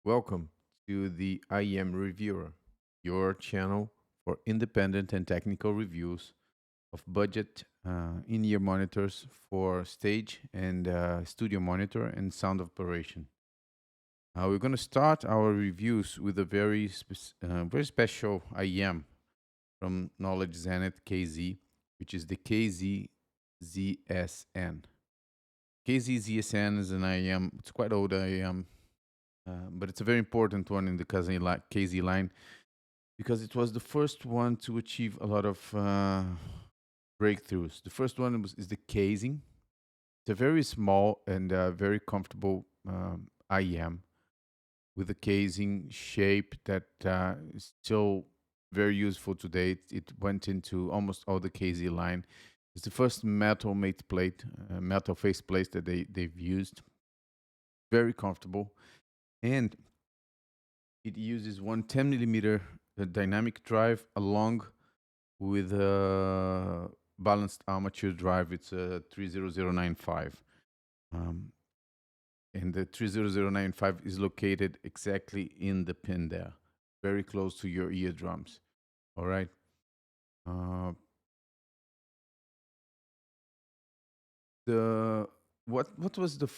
Welcome to the IEM Reviewer, your channel for independent and technical reviews of budget in-ear monitors for stage and studio monitor and sound operation. We're going to start our reviews with a very special IEM from Knowledge Zenith KZ, which is the KZ-ZSN. KZ-ZSN is an IEM. It's quite old IEM, but it's a very important one in the KZ line because it was the first one to achieve a lot of breakthroughs. The first one is the casing. It's a very small and very comfortable IEM with a casing shape that is still very useful today. It went into almost all the KZ line. It's the first metal mate plate, metal face plate that they've used. Very comfortable. And it uses one 10 millimeter dynamic drive along with a balanced armature drive. It's a 30095. Um, and the 30095 is located exactly in the pin there, very close to your eardrums. All right. Uh, the what was the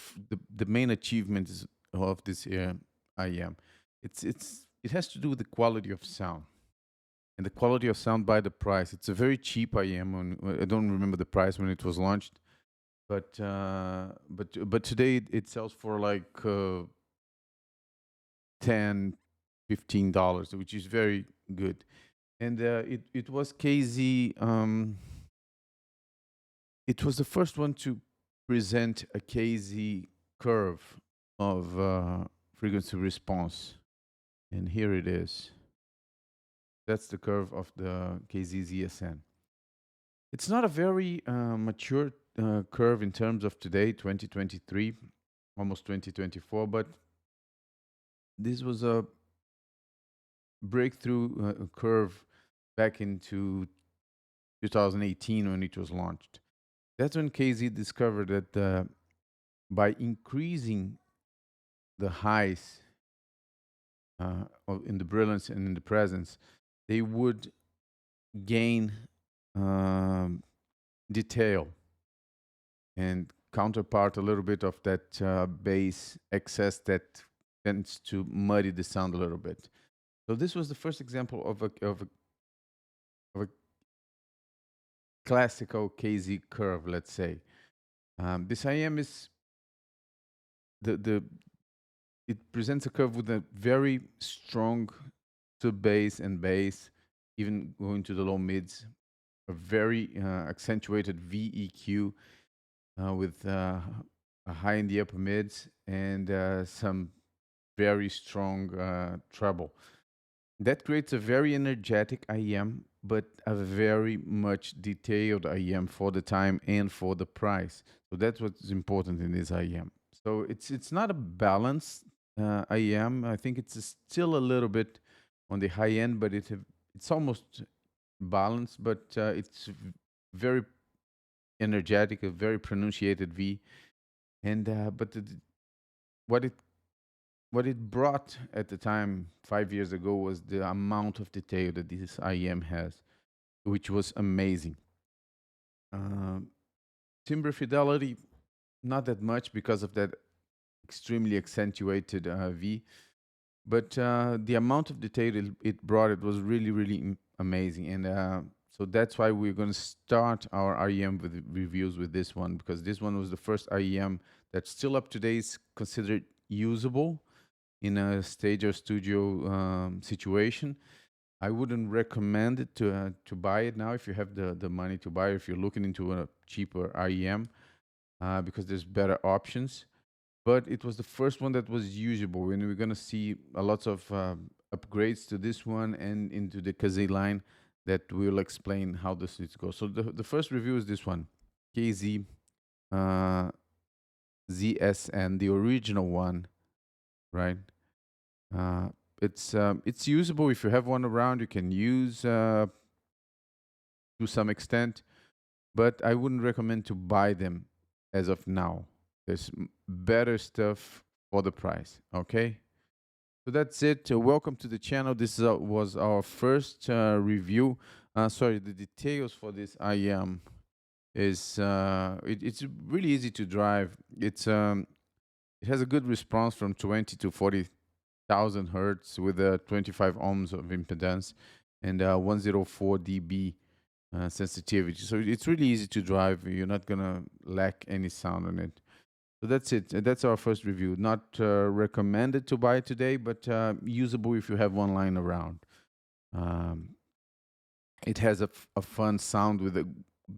main achievement of this IEM? It has to do with the quality of sound and the quality of sound by the price. It's a very cheap IEM. I don't remember the price when it was launched, but today it sells for like 10, $15, which is very good. And it was KZ. It was the first one to present a KZ curve of frequency response, and here it is. That's the curve of the KZ-ZSN. It's not a very mature curve in terms of today, 2023, almost 2024, but this was a breakthrough curve back into 2018 when it was launched. That's when KZ discovered that by increasing the highs in the brilliance and in the presence, they would gain detail and counterpart a little bit of that bass excess that tends to muddy the sound a little bit. So this was the first example of a classical KZ curve, let's say. This IEM is the it presents a curve with a very strong sub bass and bass, even going to the low mids, a very accentuated VEQ with a high in the upper mids and some very strong treble. That creates a very energetic IEM, but a very much detailed IEM for the time and for the price. So that's what's important in this IEM. So it's not a balanced IEM. I think it's still a little bit on the high end, but it's almost balanced. But it's very energetic, a very pronunciated V. And but what it what it brought at the time 5 years ago was the amount of detail that this IEM has, which was amazing. Um, Timbre fidelity, not that much because of that extremely accentuated V, but the amount of detail it brought, it was really, really amazing. And so that's why we're going to start our IEM with reviews with this one, because this one was the first IEM that's still up to date, is considered usable in a stage or studio situation. I wouldn't recommend it to buy it now if you have the money to buy it, if you're looking into a cheaper IEM, because there's better options. But it was the first one that was usable, and we're going to see a lot of upgrades to this one and into the KZ line that will explain how this goes. So the first review is this one, KZ ZSN, the original one, right? It's usable if you have one around. You can use to some extent, but I wouldn't recommend to buy them as of now. There's better stuff for the price. Okay, So that's it. Welcome to the channel. This was our first review. Sorry, the details for this IEM is it's really easy to drive. It has a good response from 20 to 40,000 hertz with 25 ohms of impedance and 104 dB sensitivity. So it's really easy to drive. You're not gonna lack any sound on it. So that's it. That's our first review. Not recommended to buy today, but usable if you have one lying around. Um, it has a fun sound with a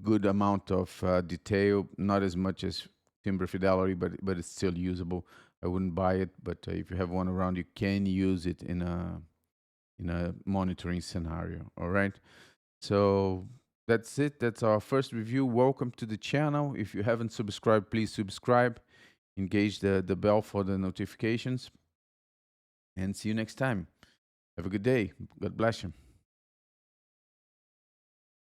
good amount of detail, not as much as timbre fidelity, but it's still usable. I wouldn't buy it, but if you have one around, you can use it in a monitoring scenario. All right. So that's it. That's our first review. Welcome to the channel. If you haven't subscribed, please subscribe. Engage the bell for the notifications. And see you next time. Have a good day. God bless you.